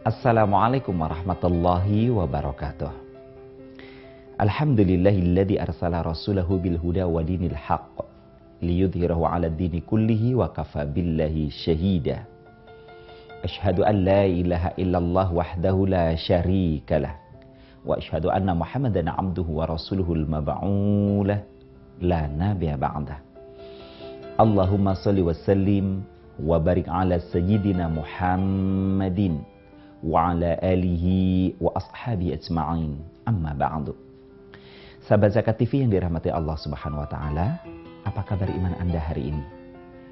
Assalamualaikum warahmatullahi wabarakatuh. Alhamdulillahilladzi arsala rasulahu bil huda wa dinil haqq liyudhhirahu 'ala ad-dini kullihi wa kafa billahi syahida. Asyhadu an la ilaha illallah wahdahu la syarikalah wa asyhadu anna Muhammadan 'abduhu wa rasuluhul mab'uulah la nabiyya ba'dah. Allahumma shalli wa sallim wa barik 'ala sayyidina Muhammadin wa 'ala alihi wa ashabihi ajma'in. Amma ba'du. Sahabat Zakat TV yang dirahmati Allah Subhanahu wa taala, apa kabar iman Anda hari ini?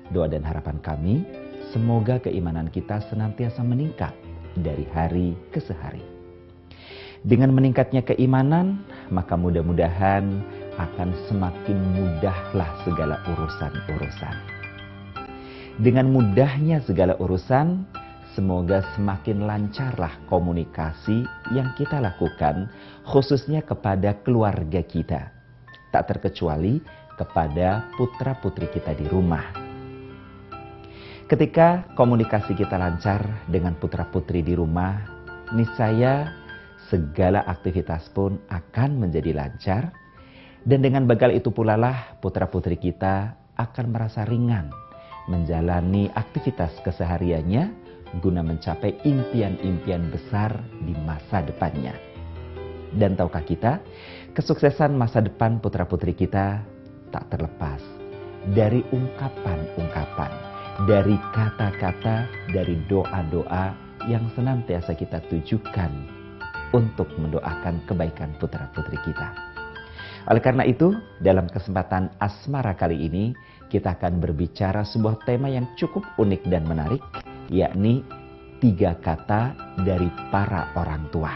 Doa dan harapan kami, semoga keimanan kita senantiasa meningkat dari hari ke hari. Dengan meningkatnya keimanan, maka mudah-mudahan akan semakin mudahlah segala urusan-urusan. Dengan mudahnya segala urusan, semoga semakin lancarlah komunikasi yang kita lakukan, khususnya kepada keluarga kita. Tak terkecuali kepada putra-putri kita di rumah. Ketika komunikasi kita lancar dengan putra-putri di rumah, niscaya segala aktivitas pun akan menjadi lancar. Dan dengan bekal itu pula lah putra-putri kita akan merasa ringan menjalani aktivitas kesehariannya guna mencapai impian-impian besar di masa depannya. Dan tahukah kita, kesuksesan masa depan putra-putri kita tak terlepas dari ungkapan-ungkapan, dari kata-kata, dari doa-doa yang senantiasa kita tujukan untuk mendoakan kebaikan putra-putri kita. Oleh karena itu, dalam kesempatan Asmara kali ini, kita akan berbicara sebuah tema yang cukup unik dan menarik, yakni 3 kata dari para orang tua.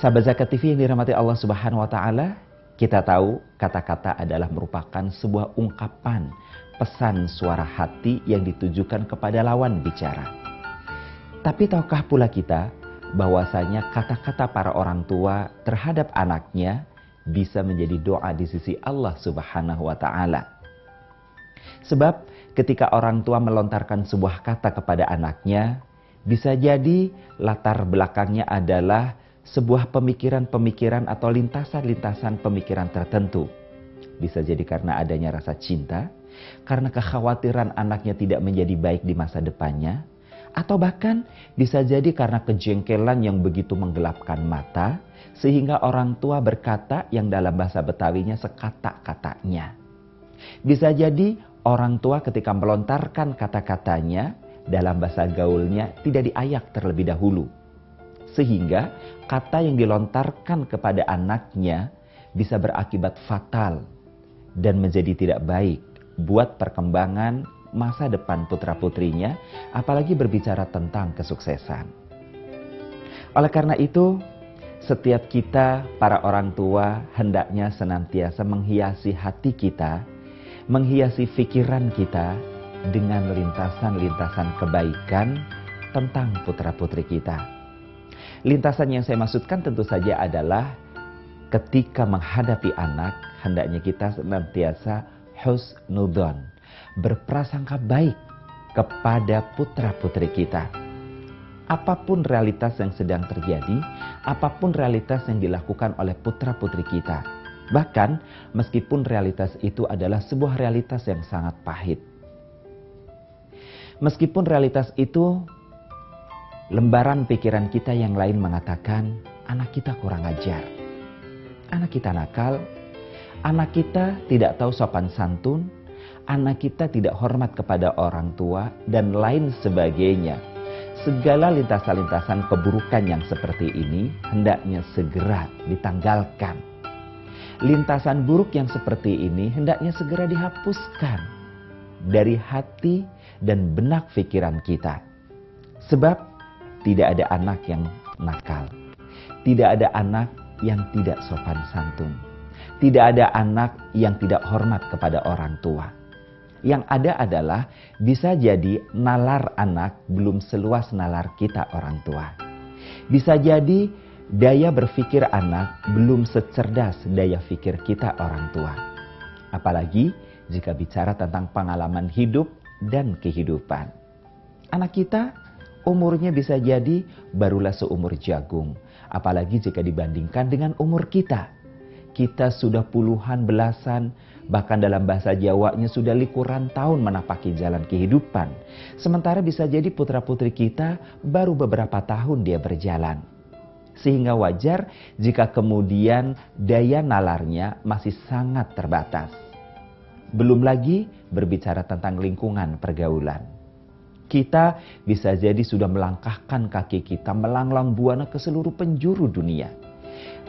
Sahabat Zakat TV yang dirahmati Allah Subhanahu wa taala, kita tahu kata-kata adalah merupakan sebuah ungkapan, pesan suara hati yang ditujukan kepada lawan bicara. Tapi tahukah pula kita bahwasanya kata-kata para orang tua terhadap anaknya bisa menjadi doa di sisi Allah Subhanahu wa taala. Sebab ketika orang tua melontarkan sebuah kata kepada anaknya, bisa jadi latar belakangnya adalah sebuah pemikiran-pemikiran atau lintasan-lintasan pemikiran tertentu. Bisa jadi karena adanya rasa cinta, karena kekhawatiran anaknya tidak menjadi baik di masa depannya, atau bahkan bisa jadi karena kejengkelan yang begitu menggelapkan mata, sehingga orang tua berkata yang dalam bahasa Betawinya sekata-katanya. Bisa jadi orang tua ketika melontarkan kata-katanya dalam bahasa gaulnya tidak diayak terlebih dahulu. Sehingga kata yang dilontarkan kepada anaknya bisa berakibat fatal dan menjadi tidak baik buat perkembangan masa depan putra-putrinya, apalagi berbicara tentang kesuksesan. Oleh karena itu, setiap kita para orang tua hendaknya senantiasa menghiasi hati kita, menghiasi pikiran kita dengan lintasan-lintasan kebaikan tentang putra-putri kita. Lintasan yang saya maksudkan tentu saja adalah ketika menghadapi anak, hendaknya kita senantiasa husnudzon, berprasangka baik kepada putra-putri kita. Apapun realitas yang sedang terjadi, apapun realitas yang dilakukan oleh putra-putri kita, bahkan meskipun realitas itu adalah sebuah realitas yang sangat pahit. Meskipun realitas itu, lembaran pikiran kita yang lain mengatakan, anak kita kurang ajar, anak kita nakal, anak kita tidak tahu sopan santun, anak kita tidak hormat kepada orang tua, dan lain sebagainya. Segala lintasan-lintasan keburukan yang seperti ini hendaknya segera ditanggalkan. Lintasan buruk yang seperti ini hendaknya segera dihapuskan dari hati dan benak pikiran kita. Sebab tidak ada anak yang nakal, tidak ada anak yang tidak sopan santun, tidak ada anak yang tidak hormat kepada orang tua. Yang ada adalah bisa jadi nalar anak belum seluas nalar kita orang tua. Bisa jadi daya berpikir anak belum secerdas daya pikir kita orang tua. Apalagi jika bicara tentang pengalaman hidup dan kehidupan. Anak kita Umurnya bisa jadi barulah seumur jagung. Apalagi jika dibandingkan dengan umur kita. Kita sudah puluhan, belasan, bahkan dalam bahasa Jawanya sudah likuran tahun menapaki jalan kehidupan. Sementara bisa jadi putra-putri kita baru beberapa tahun dia berjalan. Sehingga wajar jika kemudian daya nalarnya masih sangat terbatas. Belum lagi berbicara tentang lingkungan pergaulan. Kita bisa jadi sudah melangkahkan kaki kita melanglang buana ke seluruh penjuru dunia.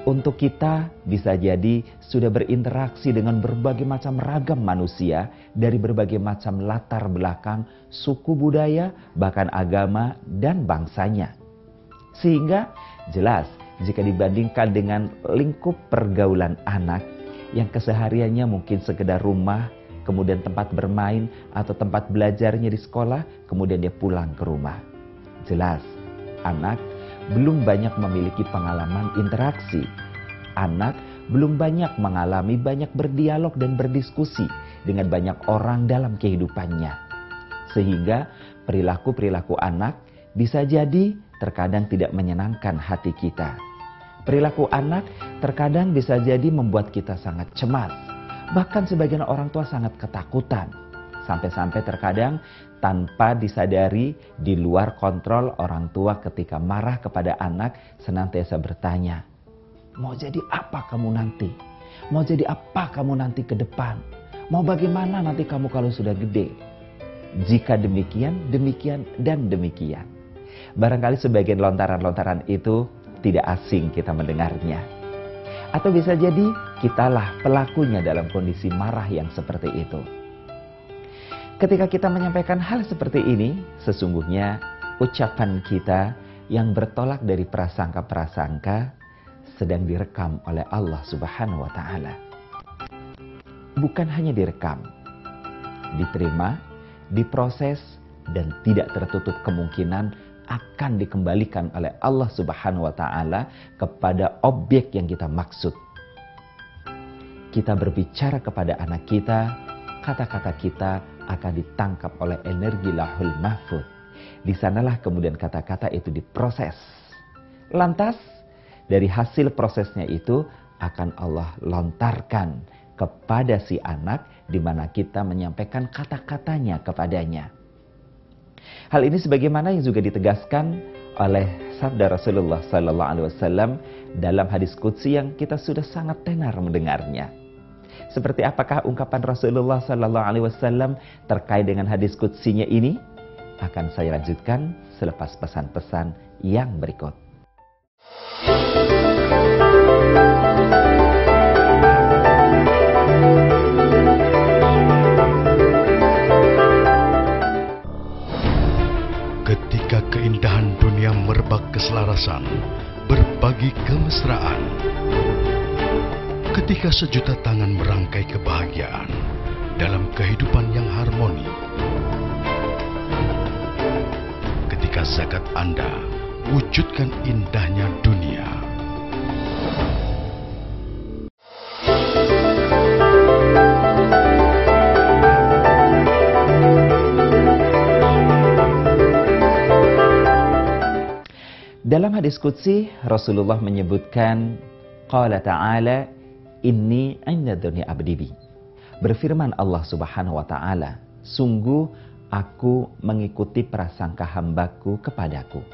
Untuk kita bisa jadi sudah berinteraksi dengan berbagai macam ragam manusia dari berbagai macam latar belakang, suku budaya, bahkan agama dan bangsanya. Sehingga jelas jika dibandingkan dengan lingkup pergaulan anak yang kesehariannya mungkin sekedar rumah, kemudian tempat bermain atau tempat belajarnya di sekolah, kemudian dia pulang ke rumah. Jelas anak belum banyak memiliki pengalaman interaksi. Anak belum banyak mengalami banyak berdialog dan berdiskusi dengan banyak orang dalam kehidupannya. Sehingga perilaku-perilaku anak bisa jadi terkadang tidak menyenangkan hati kita. Perilaku anak terkadang bisa jadi membuat kita sangat cemas. Bahkan sebagian orang tua sangat ketakutan. Sampai-sampai terkadang tanpa disadari di luar kontrol orang tua ketika marah kepada anak senantiasa bertanya, mau jadi apa kamu nanti? Mau jadi apa kamu nanti ke depan? Mau bagaimana nanti kamu kalau sudah gede? Jika demikian, demikian, dan demikian. Barangkali sebagian lontaran-lontaran itu tidak asing kita mendengarnya. Atau bisa jadi kitalah pelakunya dalam kondisi marah yang seperti itu. Ketika kita menyampaikan hal seperti ini, sesungguhnya ucapan kita yang bertolak dari prasangka-prasangka sedang direkam oleh Allah Subhanahu wa Ta'ala. Bukan hanya direkam, diterima, diproses, dan tidak tertutup kemungkinan akan dikembalikan oleh Allah Subhanahu wa Ta'ala kepada objek yang kita maksud. Kita berbicara kepada anak kita, kata-kata kita akan ditangkap oleh energi Lauhul Mahfuz. Di sanalah kemudian kata-kata itu diproses. Lantas dari hasil prosesnya itu akan Allah lontarkan kepada si anak di mana kita menyampaikan kata-katanya kepadanya. Hal ini sebagaimana yang juga ditegaskan oleh sabda Rasulullah sallallahu alaihi wasallam dalam hadis qudsi yang kita sudah sangat tenar mendengarnya. Seperti apakah ungkapan Rasulullah sallallahu alaihi wasallam terkait dengan hadis qudsinya ini? Akan saya lanjutkan selepas pesan-pesan yang berikut. Ketika keindahan dunia merebak keselarasan, berbagi kemesraan. Ketika sejuta tangan merangkai kebahagiaan dalam kehidupan yang harmoni. Ketika zakat Anda wujudkan indahnya dunia. Dalam hadis qudsi Rasulullah menyebutkan qala ta'ala inni 'inda dzanni 'abdi bi. Berfirman Allah Subhanahu wa taala, sungguh aku mengikuti prasangka hambaku kepadaku.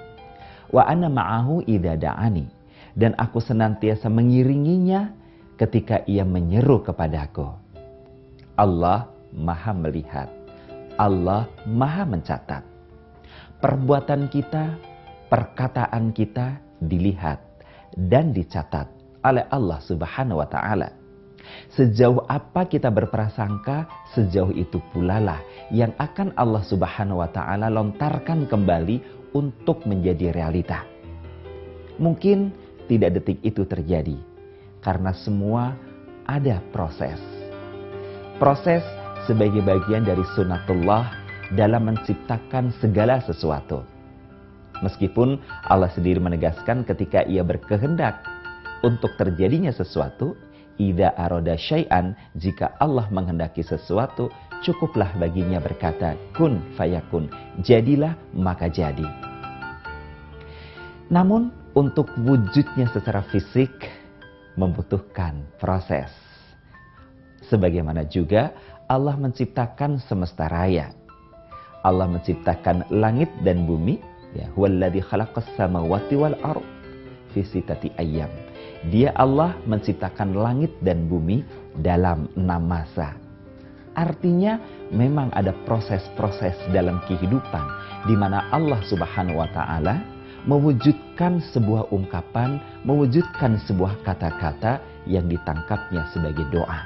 Wa ana ma'ahu idza da'ani, dan aku senantiasa mengiringinya ketika ia menyeru kepadaku. Allah Maha melihat. Allah Maha mencatat. Perbuatan kita, perkataan kita dilihat dan dicatat oleh Allah Subhanahu wa taala. Sejauh apa kita berprasangka, sejauh itu pula lah yang akan Allah Subhanahu wa taala lontarkan kembali untuk menjadi realita. Mungkin tidak detik itu terjadi karena semua ada proses. Proses sebagai bagian dari sunatullah dalam menciptakan segala sesuatu. Meskipun Allah sendiri menegaskan ketika ia berkehendak untuk terjadinya sesuatu, idza arada syai'an, jika Allah menghendaki sesuatu, cukuplah baginya berkata kun fayakun, jadilah maka jadi. Namun untuk wujudnya secara fisik membutuhkan proses. Sebagaimana juga Allah menciptakan semesta raya. Allah menciptakan langit dan bumi. Ya, huwallazi khalaqas samawati wal ardh fi sittati ayyam. Dia Allah menciptakan langit dan bumi dalam 6 masa. Artinya memang ada proses-proses dalam kehidupan di mana Allah Subhanahu wa taala mewujudkan sebuah ungkapan, mewujudkan sebuah kata-kata yang ditangkapnya sebagai doa.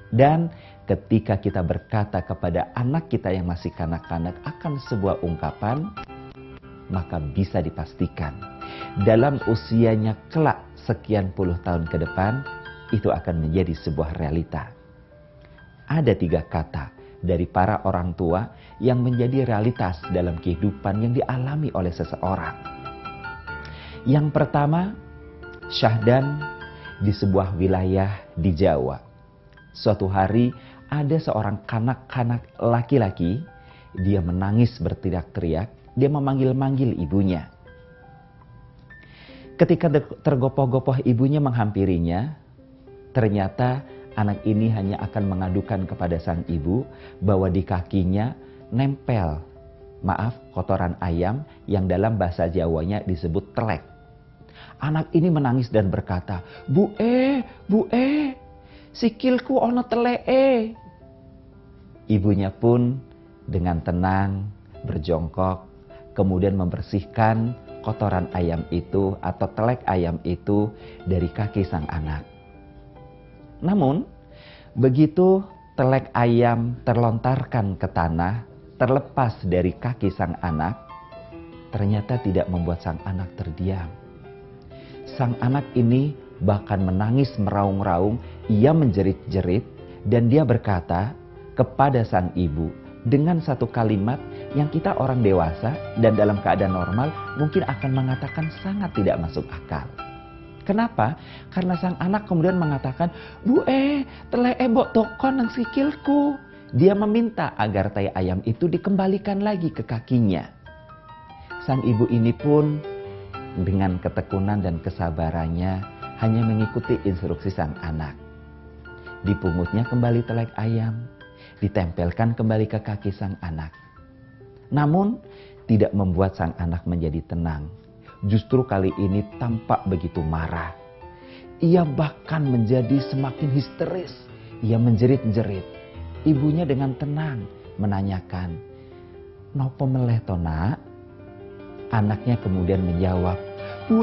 Dan ketika kita berkata kepada anak kita yang masih kanak-kanak akan sebuah ungkapan, maka bisa dipastikan dalam usianya kelak sekian puluh tahun ke depan, itu akan menjadi sebuah realita. Ada 3 kata dari para orang tua yang menjadi realitas dalam kehidupan yang dialami oleh seseorang. Yang pertama, syahdan di sebuah wilayah di Jawa. Suatu hari ada seorang kanak-kanak laki-laki, dia menangis berteriak-teriak, dia memanggil-manggil ibunya. Ketika tergopoh-gopoh ibunya menghampirinya, ternyata anak ini hanya akan mengadukan kepada sang ibu bahwa di kakinya nempel, kotoran ayam yang dalam bahasa Jawanya disebut telek. Anak ini menangis dan berkata, Bu E, sikilku ono teleke. Ibunya pun dengan tenang berjongkok, kemudian membersihkan kotoran ayam itu atau telek ayam itu dari kaki sang anak. Namun, begitu telek ayam terlontarkan ke tanah, terlepas dari kaki sang anak, ternyata tidak membuat sang anak terdiam. Sang anak ini bahkan menangis meraung-raung, ia menjerit-jerit, dan dia berkata kepada sang ibu dengan satu kalimat yang kita orang dewasa dan dalam keadaan normal mungkin akan mengatakan sangat tidak masuk akal. Kenapa? Karena sang anak kemudian mengatakan, Bu telek mbok tokon nang sikilku. Dia meminta agar tai ayam itu dikembalikan lagi ke kakinya. Sang ibu ini pun dengan ketekunan dan kesabarannya hanya mengikuti instruksi sang anak. Dipungutnya kembali telek ayam, ditempelkan kembali ke kaki sang anak. Namun tidak membuat sang anak menjadi tenang. Justru kali ini tampak begitu marah. Ia bahkan menjadi semakin histeris. Ia menjerit-jerit. Ibunya dengan tenang menanyakan, "Nopo meleh to, Nak?" Anaknya kemudian menjawab, "Bu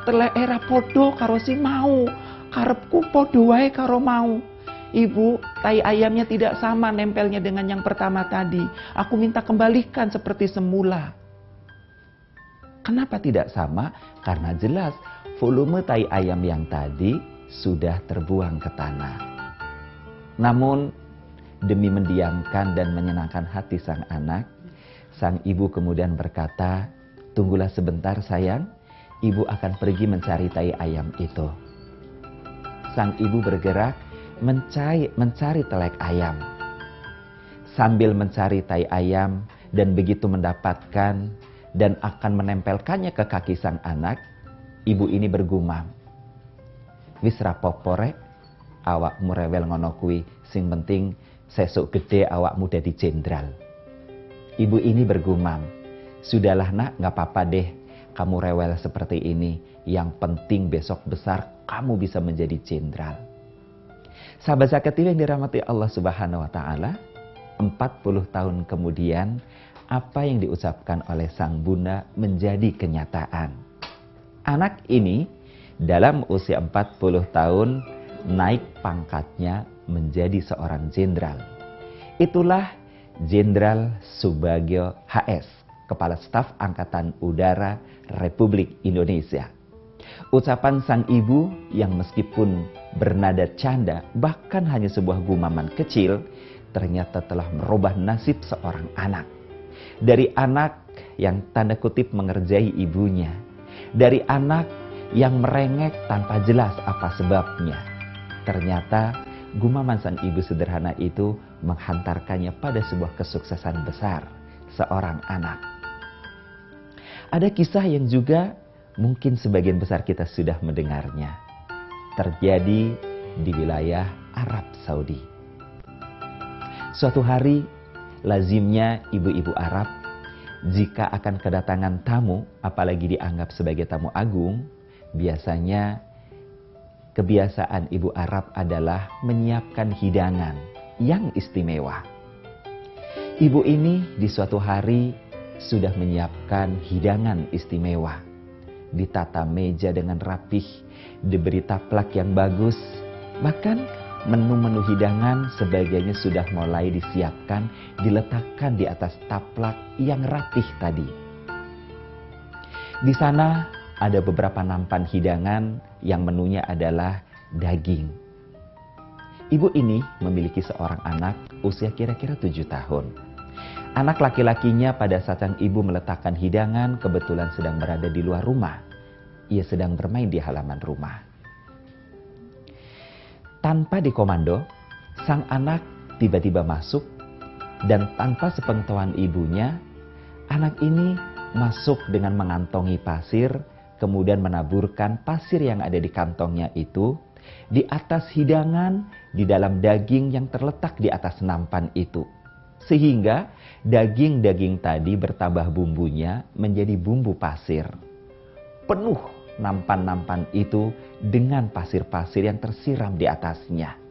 telek era podo karo si mau. Karepku podo wae karo mau. Ibu, tai ayamnya tidak sama nempelnya dengan yang pertama tadi. Aku minta kembalikan seperti semula." Kenapa tidak sama? Karena jelas volume tai ayam yang tadi sudah terbuang ke tanah. Namun demi mendiamkan dan menyenangkan hati sang anak, sang ibu kemudian berkata, "Tunggulah sebentar sayang, ibu akan pergi mencari tai ayam itu." Sang ibu bergerak mencari telek ayam. Sambil mencari tai ayam dan begitu mendapatkan dan akan menempelkannya ke kaki sang anak, ibu ini bergumam, "Wis rapopo rek, awakmu rewel ngono kuwi, sing penting sesuk gede awakmu dadi jenderal." Ibu ini bergumam, "Sudahlah Nak, gak apa-apa deh kamu rewel seperti ini. Yang penting besok besar kamu bisa menjadi jenderal." Sahabat zakat yang dirahmati Allah Subhanahu wa taala, 40 tahun kemudian apa yang diucapkan oleh sang bunda menjadi kenyataan. Anak ini dalam usia 40 tahun naik pangkatnya menjadi seorang jenderal. Itulah Jenderal Subagio HS, Kepala Staf Angkatan Udara Republik Indonesia. Ucapan sang ibu yang meskipun bernada canda, bahkan hanya sebuah gumaman kecil, ternyata telah merubah nasib seorang anak. Dari anak yang tanda kutip mengerjai ibunya, dari anak yang merengek tanpa jelas apa sebabnya, ternyata gumaman sang ibu sederhana itu menghantarkannya pada sebuah kesuksesan besar seorang anak. Ada kisah yang juga mungkin sebagian besar kita sudah mendengarnya. Terjadi di wilayah Arab Saudi. Suatu hari, lazimnya ibu-ibu Arab jika akan kedatangan tamu, apalagi dianggap sebagai tamu agung, biasanya kebiasaan ibu Arab adalah menyiapkan hidangan yang istimewa. Ibu ini di suatu hari sudah menyiapkan hidangan istimewa. Ditata meja dengan rapih, diberi taplak yang bagus, bahkan menu-menu hidangan sebagainya sudah mulai disiapkan, diletakkan di atas taplak yang rapih tadi. Di sana ada beberapa nampan hidangan yang menunya adalah daging. Ibu ini memiliki seorang anak usia kira-kira 7 tahun. Anak laki-lakinya pada saat sang ibu meletakkan hidangan kebetulan sedang berada di luar rumah. Ia sedang bermain di halaman rumah. Tanpa dikomando, sang anak tiba-tiba masuk dan tanpa sepengetahuan ibunya, anak ini masuk dengan mengantongi pasir, kemudian menaburkan pasir yang ada di kantongnya itu di atas hidangan di dalam daging yang terletak di atas nampan itu. Sehingga daging-daging tadi bertambah bumbunya menjadi bumbu pasir. Penuh nampan-nampan itu dengan pasir-pasir yang tersiram di atasnya.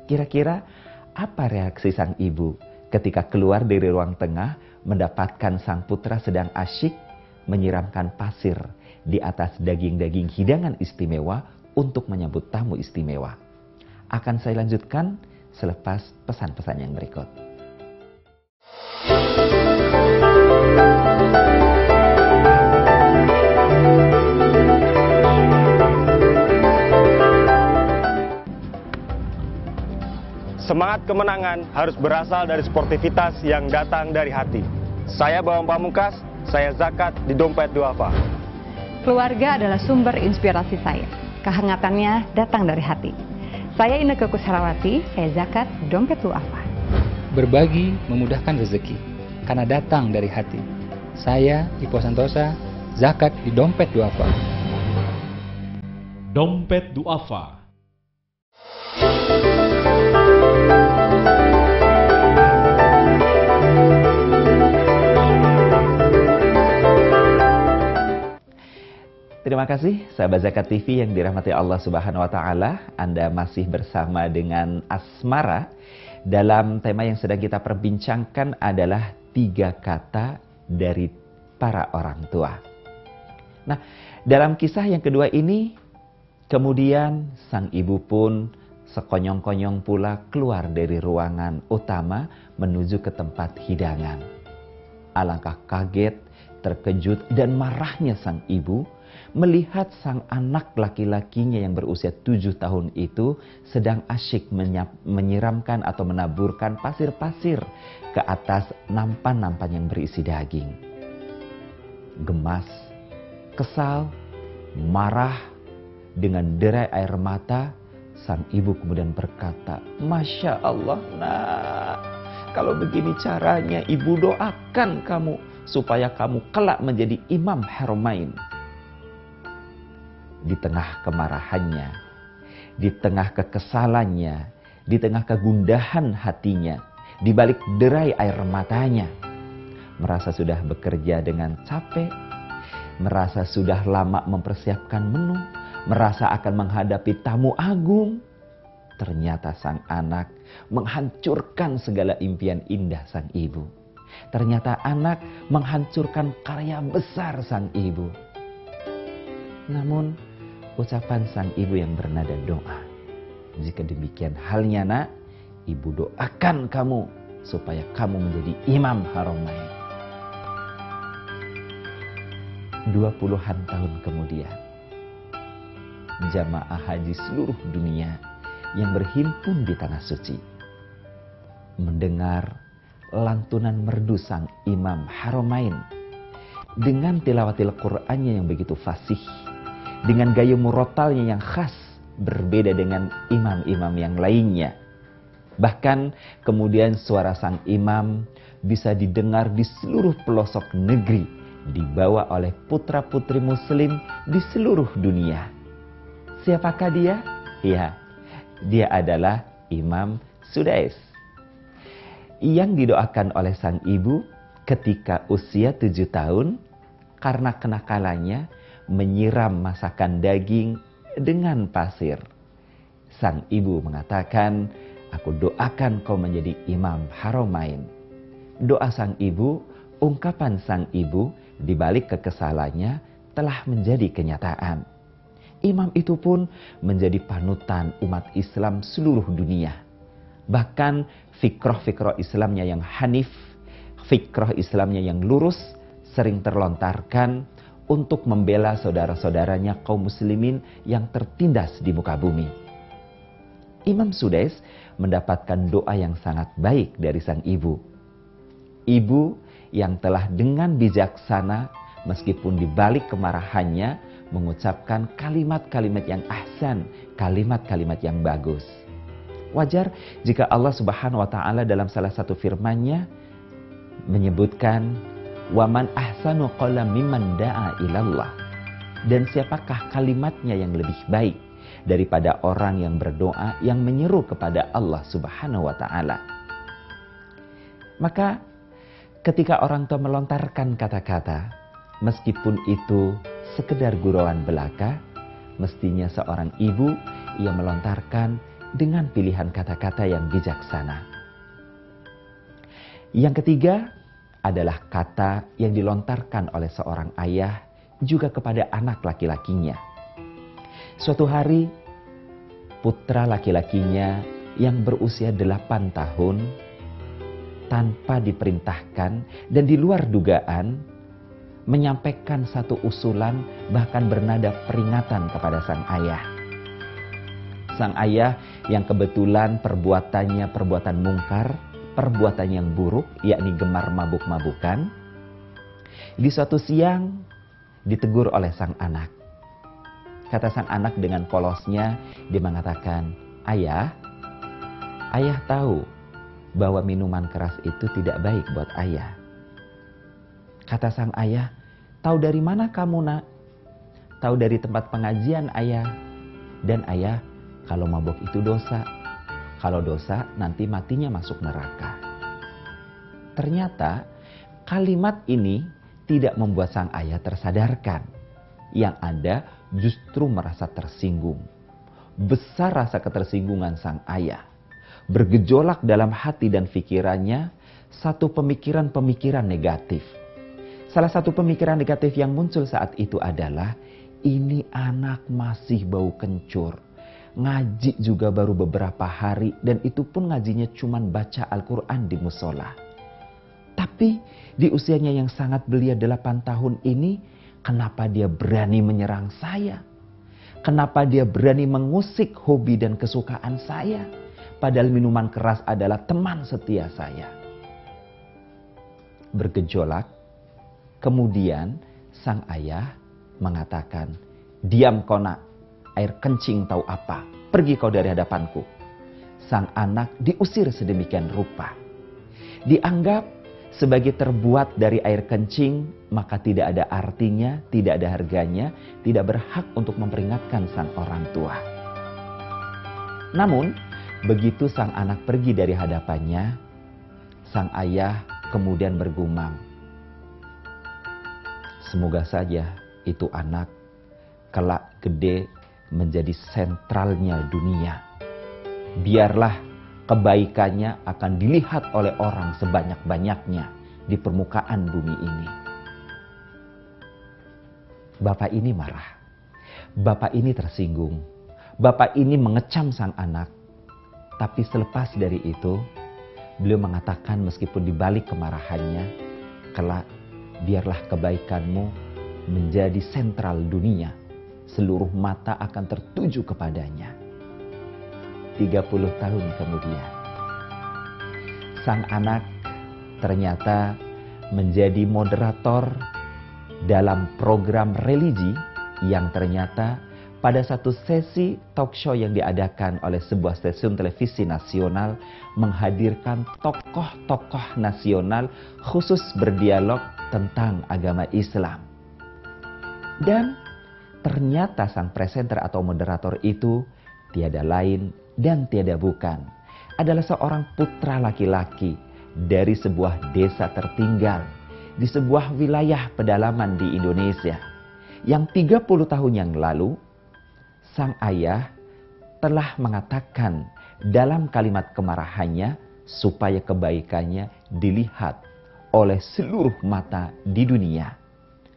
Kira-kira apa reaksi sang ibu ketika keluar dari ruang tengah mendapatkan sang putra sedang asyik menyiramkan pasir di atas daging-daging hidangan istimewa untuk menyambut tamu istimewa? Akan saya lanjutkan selepas pesan-pesan yang berikut. Semangat kemenangan harus berasal dari sportivitas yang datang dari hati. Saya Bambang Pamungkas, saya zakat di Dompet Duafa. Keluarga adalah sumber inspirasi saya. Kehangatannya datang dari hati. Saya Inneke Kusharawati, saya zakat Dompet Duafa. Berbagi memudahkan rezeki, karena datang dari hati. Saya Ipo Santosa, zakat di Dompet Duafa. Dompet Duafa. Terima kasih sahabat Zakat TV yang dirahmati Allah Subhanahu wa taala. Anda masih bersama dengan Asmara. Dalam tema yang sedang kita perbincangkan adalah 3 kata dari para orang tua. Nah, dalam kisah yang kedua ini, kemudian sang ibu pun sekonyong-konyong pula keluar dari ruangan utama menuju ke tempat hidangan. Alangkah kaget, terkejut, dan marahnya sang ibu melihat sang anak laki-lakinya yang berusia 7 tahun itu sedang asyik menyiramkan atau menaburkan pasir-pasir ke atas nampan-nampan yang berisi daging. Gemas, kesal, marah, dengan derai air mata, sang ibu kemudian berkata, "Masya Allah, nak, kalau begini caranya ibu doakan kamu supaya kamu kelak menjadi imam Haramain." Di tengah kemarahannya, di tengah kekesalannya, di tengah kegundahan hatinya, di balik derai air matanya, merasa sudah bekerja dengan capek, merasa sudah lama mempersiapkan menu, merasa akan menghadapi tamu agung, ternyata sang anak menghancurkan segala impian indah sang ibu. Ternyata anak menghancurkan karya besar sang ibu. Namun, ucapan sang ibu yang bernada doa, "Jika demikian halnya nak, ibu doakan kamu supaya kamu menjadi imam Haramain." 20-an tahun kemudian, jamaah haji seluruh dunia yang berhimpun di tanah suci mendengar lantunan merdu sang imam Haramain dengan tilawatil Qur'annya yang begitu fasih, dengan gaya murotalnya yang khas, berbeda dengan imam-imam yang lainnya. Bahkan kemudian suara sang imam bisa didengar di seluruh pelosok negeri, dibawa oleh putra-putri muslim di seluruh dunia. Siapakah dia? Ya, dia adalah Imam Sudais, yang didoakan oleh sang ibu ketika usia 7 tahun karena kenakalannya menyiram masakan daging dengan pasir. Sang ibu mengatakan, "Aku doakan kau menjadi imam Haramain." Doa sang ibu, ungkapan sang ibu di balik kekesalannya telah menjadi kenyataan. Imam itu pun menjadi panutan umat Islam seluruh dunia. Bahkan fikrah-fikrah Islamnya yang hanif, fikrah Islamnya yang lurus, sering terlontarkan untuk membela saudara-saudaranya kaum muslimin yang tertindas di muka bumi. Imam Sudais mendapatkan doa yang sangat baik dari sang ibu. Ibu yang telah dengan bijaksana, meskipun di balik kemarahannya, mengucapkan kalimat-kalimat yang ahsan, kalimat-kalimat yang bagus. Wajar jika Allah Subhanahu wa taala dalam salah satu firman-Nya menyebutkan, "Waman ahsanu qawlan mimman da'a ilallah." Dan siapakah kalimatnya yang lebih baik daripada orang yang berdoa yang menyeru kepada Allah Subhanahu wa taala. Maka ketika orang tua melontarkan kata-kata, meskipun itu sekedar gurauan belaka, mestinya seorang ibu ia melontarkan dengan pilihan kata-kata yang bijaksana. Yang ketiga adalah kata yang dilontarkan oleh seorang ayah juga kepada anak laki-lakinya. Suatu hari, putra laki-lakinya yang berusia 8 tahun tanpa diperintahkan dan di luar dugaan menyampaikan satu usulan, bahkan bernada peringatan kepada sang ayah. Sang ayah yang kebetulan perbuatannya perbuatan mungkar, perbuatan yang buruk, yakni gemar mabuk-mabukan. Di suatu siang ditegur oleh sang anak. Kata sang anak dengan polosnya, dia mengatakan, "Ayah, ayah tahu bahwa minuman keras itu tidak baik buat ayah." Kata sang ayah, "Tahu dari mana kamu, nak?" "Tahu dari tempat pengajian, ayah. Dan ayah, kalau mabuk itu dosa. Kalau dosa, nanti matinya masuk neraka." Ternyata kalimat ini tidak membuat sang ayah tersadarkan. Yang ada justru merasa tersinggung. Besar rasa ketersinggungan sang ayah. Bergejolak dalam hati dan pikirannya satu pemikiran-pemikiran negatif. Salah satu pemikiran negatif yang muncul saat itu adalah, ini anak masih bau kencur. Ngaji juga baru beberapa hari dan itu pun ngajinya cuma baca Al-Quran di musola. Tapi di usianya yang sangat belia 8 tahun ini, kenapa dia berani menyerang saya? Kenapa dia berani mengusik hobi dan kesukaan saya? Padahal minuman keras adalah teman setia saya. Bergejolak. Kemudian sang ayah mengatakan, "Diam kau nak, air kencing tahu apa? Pergi kau dari hadapanku." Sang anak diusir sedemikian rupa. Dianggap sebagai terbuat dari air kencing, maka tidak ada artinya, tidak ada harganya, tidak berhak untuk memperingatkan sang orang tua. Namun, begitu sang anak pergi dari hadapannya, sang ayah kemudian bergumam, "Semoga saja itu anak kelak gede menjadi sentralnya dunia. Biarlah kebaikannya akan dilihat oleh orang sebanyak-banyaknya di permukaan bumi ini." Bapak ini marah. Bapak ini tersinggung. Bapak ini mengecam sang anak. Tapi selepas dari itu, beliau mengatakan meskipun dibalik kemarahannya, kelak biarlah kebaikanmu menjadi sentral dunia. Seluruh mata akan tertuju kepadanya. 30 tahun kemudian, sang anak ternyata menjadi moderator dalam program religi yang ternyata pada satu sesi talk show yang diadakan oleh sebuah stasiun televisi nasional menghadirkan tokoh-tokoh nasional khusus berdialog tentang agama Islam. Dan ternyata sang presenter atau moderator itu tiada lain dan tiada bukan adalah seorang putra laki-laki dari sebuah desa tertinggal di sebuah wilayah pedalaman di Indonesia, yang 30 tahun yang lalu sang ayah telah mengatakan dalam kalimat kemarahannya supaya kebaikannya dilihat oleh seluruh mata di dunia.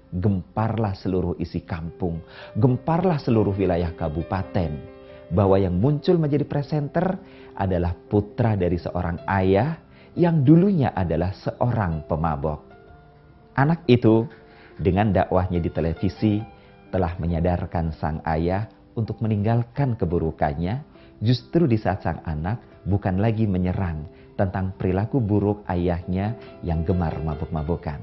Gemparlah seluruh isi kampung, gemparlah seluruh wilayah kabupaten, bahwa yang muncul menjadi presenter adalah putra dari seorang ayah yang dulunya adalah seorang pemabok. Anak itu dengan dakwahnya di televisi telah menyadarkan sang ayah untuk meninggalkan keburukannya, justru di saat sang anak bukan lagi menyerang tentang perilaku buruk ayahnya yang gemar mabuk-mabukan.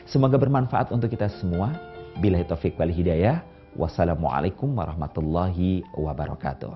Semoga bermanfaat untuk kita semua. Billahi taufiq wal hidayah. Wassalamualaikum warahmatullahi wabarakatuh.